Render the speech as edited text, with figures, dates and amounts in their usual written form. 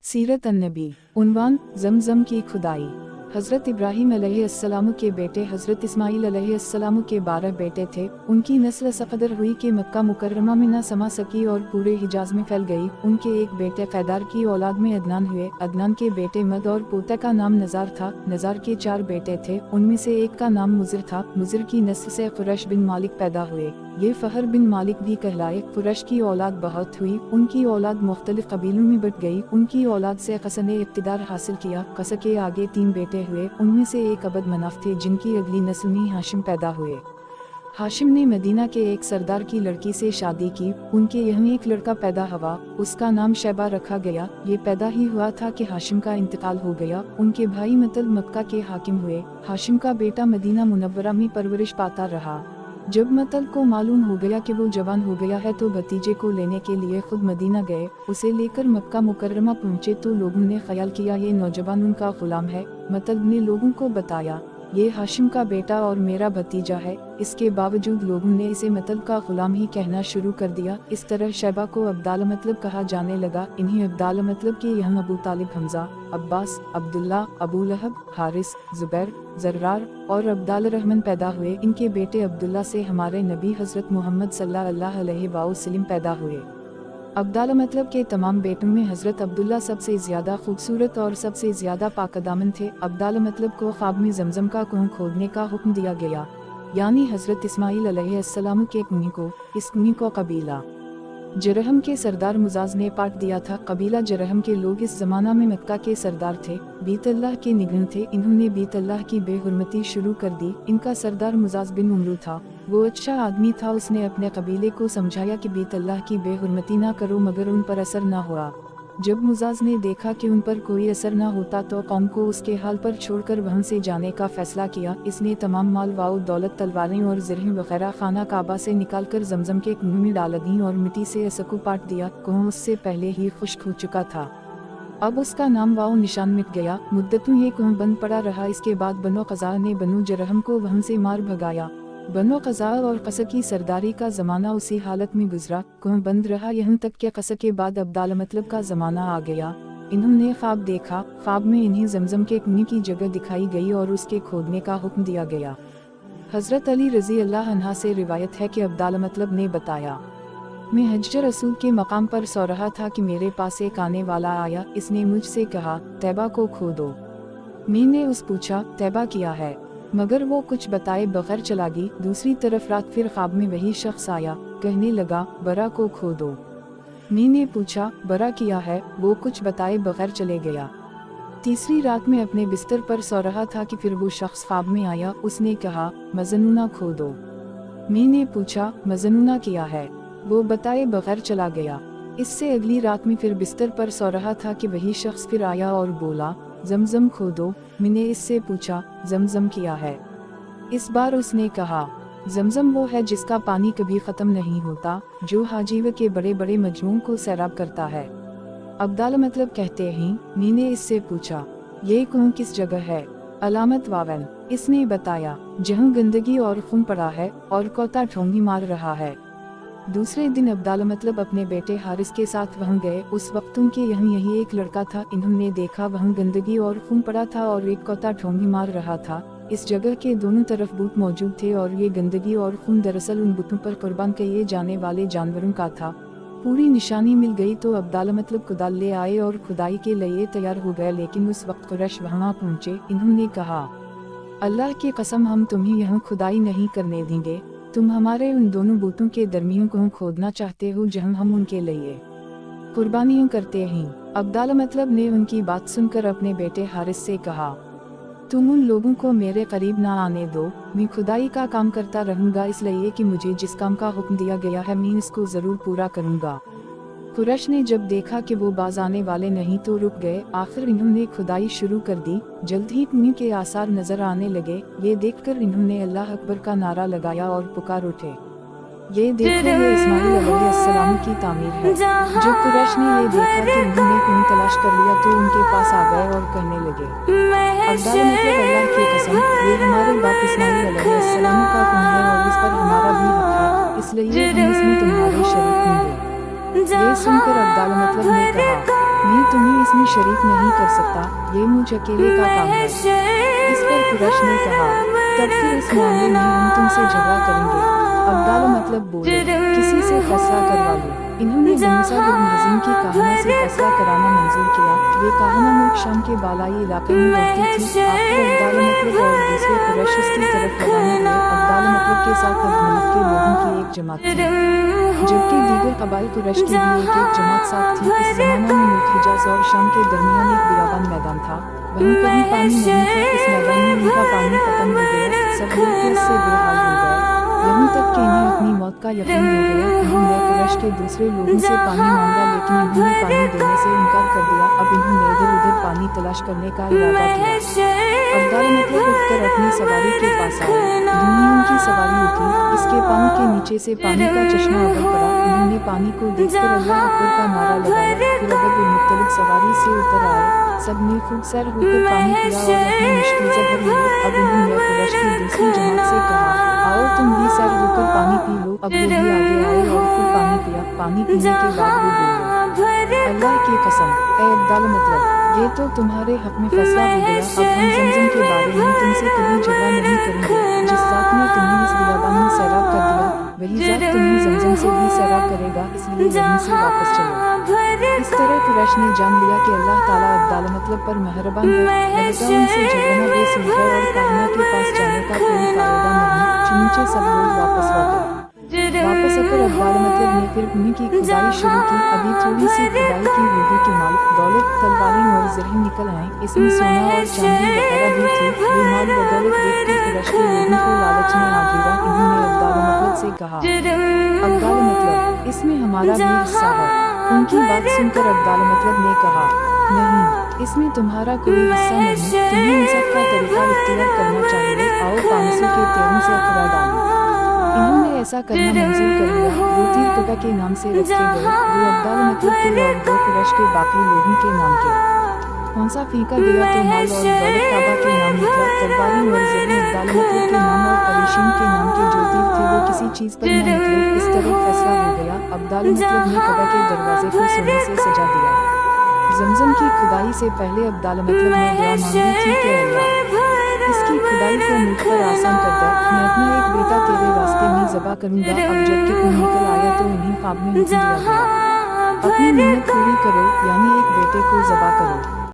सीरत अन्नबी। उन्वान ज़मज़म की खुदाई। हज़रत इब्राहीम अलैहिस्सलाम के बेटे हज़रत इस्माईल अलैहिस्सलाम के 12 बेटे थे। उनकी नस्ल सक़दर हुई कि मक्का मुकर्रमा में न समा सकी और पूरे हिजाज में फैल गई। उनके एक बेटे फ़ैदार की औलाद में अदनान हुए। अदनान के बेटे मद और पोते का नाम नज़ार था। नज़ार के 4 बेटे थे, उनमें से एक का नाम मुज़िर था। मुज़िर की नस्ल से क़ुरैश बिन मालिक पैदा हुए। ये फ़हर बिन मालिक भी कहलाए। क़ुरैश की औलाद बहुत हुई, उनकी औलाद मुख्तलिफ कबीलों में बट गई। उनकी औलाद से क़स ने इक़्तिदार हासिल किया। क़स के आगे 3 बेटे हुए, उनमें से एक अबद मनाफ थे, जिनकी अगली नस्ल में हाशिम पैदा हुए। हाशिम ने मदीना के एक सरदार की लड़की से शादी की। उनके यहाँ एक लड़का पैदा हुआ, उसका नाम शैबा रखा गया। ये पैदा ही हुआ था कि हाशिम का इंतकाल हो गया। उनके भाई मतल मक्का के हाकिम हुए। हाशिम का बेटा मदीना मुनव्वरा में परवरिश पाता रहा। जब मतल को मालूम हो गया कि वो जवान हो गया है तो भतीजे को लेने के लिए खुद मदीना गए। उसे लेकर मक्का मुकर्रमा पहुँचे तो लोगों ने ख्याल किया ये नौजवान उनका गुलाम है। मतल ने लोगों को बताया ये हाशिम का बेटा और मेरा भतीजा है। इसके बावजूद लोगों ने इसे मतलब का गुलाम ही कहना शुरू कर दिया। इस तरह शैबा को अब्दाल मतलब कहा जाने लगा। इन्हीं अब्दाल मतलब के यहाँ अबू तालिब, हमजा, अब्बास, अब्दुल्ला, अबू लहब, हारिस, जुबैर, जर्रार और अब्दाल रहमान पैदा हुए। इनके बेटे अब्दुल्ला से हमारे नबी हज़रत मोहम्मद सल्लल्लाहु अलैहि वसल्लम पैदा हुए। अब्दाल मतलब के तमाम बेटों में हज़रत अब्दुल्ला सबसे ज़्यादा खूबसूरत और सबसे ज़्यादा पाकदामन थे। अब्दाल मतलब को ख्वाब में ज़मज़म का कुआं खोदने का हुक्म दिया गया, यानी हज़रत इस्माईल अलैहिस्सलाम के कुएं को। इस कुएं को कबीला जरहम के सरदार मुजाज ने पाट दिया था। कबीला जरहम के लोग इस ज़माना में मक्का के सरदार थे, बीतल्लाह के निगरान थे। इन्होंने बीतल्लाह की बेहुरमती शुरू कर दी। इनका सरदार मुजाज बिन उमरू था, वो अच्छा आदमी था। उसने अपने कबीले को समझाया कि बीतल्लाह की बेहुरमती ना करो, मगर उन पर असर ना हुआ। जब मुजाज ने देखा कि उन पर कोई असर न होता तो कौम को उसके हाल पर छोड़कर वहाँ से जाने का फैसला किया। इसने तमाम माल वाओ दौलत, तलवारें और ज़रह वगैरह खाना काबा से निकालकर ज़मज़म के कुएं में डाल दी और मिट्टी से असको पाट दिया। कुआं उससे पहले ही खुश्क हो चुका था, अब उसका नाम वाओ निशान मिट गया। मुद्दतों ये कुआं बंद पड़ा रहा। इसके बाद बनो क़ज़ा ने बनो जरहम को वहाँ से मार भगाया। बनो क़ज़ा और क़स की सरदारी का ज़माना उसी हालत में गुजरा। कुआं बंद रहा यहाँ तक कि क़स के बाद अब्दाल मतलब का ज़माना आ गया। इन्होंने ख्वाब देखा। ख्वाब में इन्हें ज़मज़म के कुएं की जगह दिखाई गई और उसके खोदने का हुक्म दिया गया। हज़रत अली रज़ी अल्लाह अन्हा से रिवायत है कि अब्दाल मतलब ने बताया, मैं हज रसूल के मकाम पर सो रहा था कि मेरे पास एक आने वाला आया। इसने मुझसे कहा तैबा को खोदो। मैंने उस पूछा तैबा किया है, मगर वो कुछ बताए बगैर चला गई। दूसरी तरफ रात फिर ख्वाब में वही शख्स आया, कहने लगा बरा को खोदो। मैंने पूछा बरा किया है, वो कुछ बताए बगैर चले गया। तीसरी रात में अपने बिस्तर पर सो रहा था कि फिर वो शख्स ख्वाब में आया। उसने कहा मजनूना खोदो। मैंने पूछा मजनूना किया है, वो बताए बगैर चला गया। इससे अगली रात में फिर बिस्तर पर सो रहा था कि वही शख्स फिर आया और बोला ज़मज़म खोदो। मैंने इससे पूछा ज़मज़म किया है। इस बार उसने कहा ज़मज़म वो है जिसका पानी कभी ख़त्म नहीं होता, जो हाजीव के बड़े बड़े मजमून को सैराब करता है। अब्दाल मतलब कहते हैं, मैंने इससे पूछा ये कुआं किस जगह है? अलामत वावन। इसने बताया जहाँ गंदगी और खून पड़ा है और कोता ठोंगी मार रहा है। दूसरे दिन अब्दाल मतलब अपने बेटे हारिस के साथ वहाँ गए। उस वक्त उनके यहाँ यही एक लड़का था। इन्होंने देखा वहाँ गंदगी और खून पड़ा था और एक कोता ठोंगी मार रहा था। इस जगह के दोनों तरफ बुत मौजूद थे और ये गंदगी और खून दरअसल उन बुतों पर कुर्बान किए जाने वाले जानवरों का था। पूरी निशानी मिल गई तो अब्दाल मतलब कुदाल ले आए और खुदाई के लिए तैयार हो गए। लेकिन उस वक्त कुरैश वहाँ पहुँचे। इन्होंने कहा अल्लाह की कसम हम तुम्हें यहाँ खुदाई नहीं करने देंगे। तुम हमारे उन दोनों बुतों के दरमियान को खोदना चाहते हो जहाँ हम उनके लिए कुर्बानियाँ करते हैं। अब्दाल मतलब ने उनकी बात सुनकर अपने बेटे हारिस से कहा तुम उन लोगों को मेरे करीब ना आने दो, मैं खुदाई का काम करता रहूँगा, इसलिए कि मुझे जिस काम का हुक्म दिया गया है मैं इसको ज़रूर पूरा करूँगा। कुरैश ने जब देखा कि वो बाज आने वाले नहीं तो रुक गए। आखिर इन्होंने खुदाई शुरू कर दी। जल्द ही कुएं के आसार नजर आने लगे। ये देखकर इन्होंने अल्लाह अकबर का नारा लगाया और पुकार उठे ये देखो ये इस्माईल अलैहिस्सलाम की तामीर है। जब कुरैश ने ये देखा कि इन्होंने कुएं तलाश कर लिया तो उनके पास आ गए और कहने लगे अब्दाल मतलब अल्लाह की कसम ये हमारे बाप इस्माईल अलैहिस्सलाम का कुएं है और इस पर हमारा भी हक है, इसलिए हम इसमें तुम्हारे शरीक होंगे। ये सुनकर अब्दाल मतलब ने कहा मैं तुम्हें इसमें शरीक नहीं कर सकता, ये मुझ अकेले का काम है। इस पर कुरैश ने कहा, तब फिर इस मामले में हम तुमसे झगड़ा करेंगे। अब्दाल मतलब बोले, किसी से फैसला करवा लो। इन्होंने बनीसा बिन हज़ीम की कहाना से फैसला कराना मंजूर किया। ये कहाना मुल्क शाम के बालाई इलाके में रहती थी। आखिर अब्दाल मतलब और दूसरे कुरैश उसकी तरफ रवाना हुए। अब्दाल मतलब के साथ अब्द के लोगों की एक जमात थी, जबकि दीगर कबाइल कुरैश की भी एक जमात साथ थी। इस जमाना में मुल्क हिजाज और शाम के दरमियान एक बियाबान मैदान था, वहीं कहीं पानी नहीं था। इस मैदान में उनका पानी खत्म हो गया। सब लोग प्यास से बेहाल हो गए, यहाँ तक कि इन्हें अपनी मौत का यकीन हो गया। इन्होंने कुरैश के दूसरे लोगों से पानी मांगा, लेकिन इन्होंने पानी देने से इनकार कर दिया। अब इन्होंने इधर उधर पानी तलाश करने का इरादा किया। अब्दाल मतलब उठकर अपनी सवारी के पास आए। यूं उनकी सवारी उठी, इसके पाँव के नीचे से पानी का चश्मा उबल पड़ा। इन्होंने पानी को देखकर अल्लाह अकबर का नारा लगाया। फिर अब्द बिन मुत्तलिब सवारी से उतर आए। सब ने खूब सैर होकर पानी पिया और अपनी मुश्किल से भर लिए। अब इन्होंने कुरैश की दूसरी जमात से कहा, आओ तुम भी सैर होकर पानी पी लो। अब वो भी आगे आए और खूब पानी पिया। पानी पीने के बाद वो बोले, अल्लाह की कसम, ए अब्दाल मतलब, ये तो तुम्हारे हक में फैसला हो गया। अब हम जमजम के बारे में तुमसे कभी झगड़ा नहीं करेंगे। जिस जात ने तुम्हें इस बियाबान में सैराब कर दिया, वही जात तुम्हें जमजम से भी सैराब करेगा, इसलिए यहीं से वापस चलो। इस तरह कुरैश ने जान लिया कि अल्लाह ताला अब्दाल मतलब पर मेहरबान है, लिहाजा उनसे झगड़ना बेसुध है और काहना के पास जाने का कोई फायदा नहीं। चुनांचे सब लोग वापस लौटे। वापस आकर अब्दाल मतलब ने फिर भूमि की खुदाई शुरू की। अभी थोड़ी सी खुदाई की होगी कि माल, दौलत, तलवारें और ज़रह निकल आए। इसमें सोना और चांदी वगैरह भी थी। ये माल बदौलत देखकर कुरैश के लोगों को लालच में आ गिरा। इन्होंने अब्दाल मतलब से कहा, अब्दाल मतलब, इसमें हमारा भी हिस्सा है। उनकी बात सुनकर अब्दाल मतलब ने कहा, नहीं, इसमें तुम्हारा कोई हिस्सा नहीं। तुम्हें इंसाफ का तरीका इख्तियार करना चाहिए। आओ 500 के तेरों से अखरा डालो। इन्होंने ऐसा करना मंजूर कर लिया। वो तीर कबा के नाम से रखे गए, दो अब्दाल मतलब के और दो कुरैश के बाकी लोगों के नाम के। कौनसा फीका गया तो माल और दौलत काबा के नाम निकला। तलवारें और ज़रह अब्दाल मतलब के नाम और परेशीन के नाम के जो तीर थे वो किसी चीज़ पर न निकले। इस तरह फैसला हो गया। अब्दाल मतलब ने कबा के दरवाजे को सोने से सजा दिया। जमजम की खुदाई से पहले अब्दाल मतलब ने दुआ मांगी थी कि अल्लाह, इसकी खुदाई को मुझ पर आसान कर दे। मैं अपना एक बेटा तेरे रास्ते में ज़बा करूँगा। अब जबकि खून निकल आया तो इन्हीं ख्वाब में हुक्म दिया गया, अपनी मिन्नत पूरी करो, यानी एक बेटे को ज़बा करो।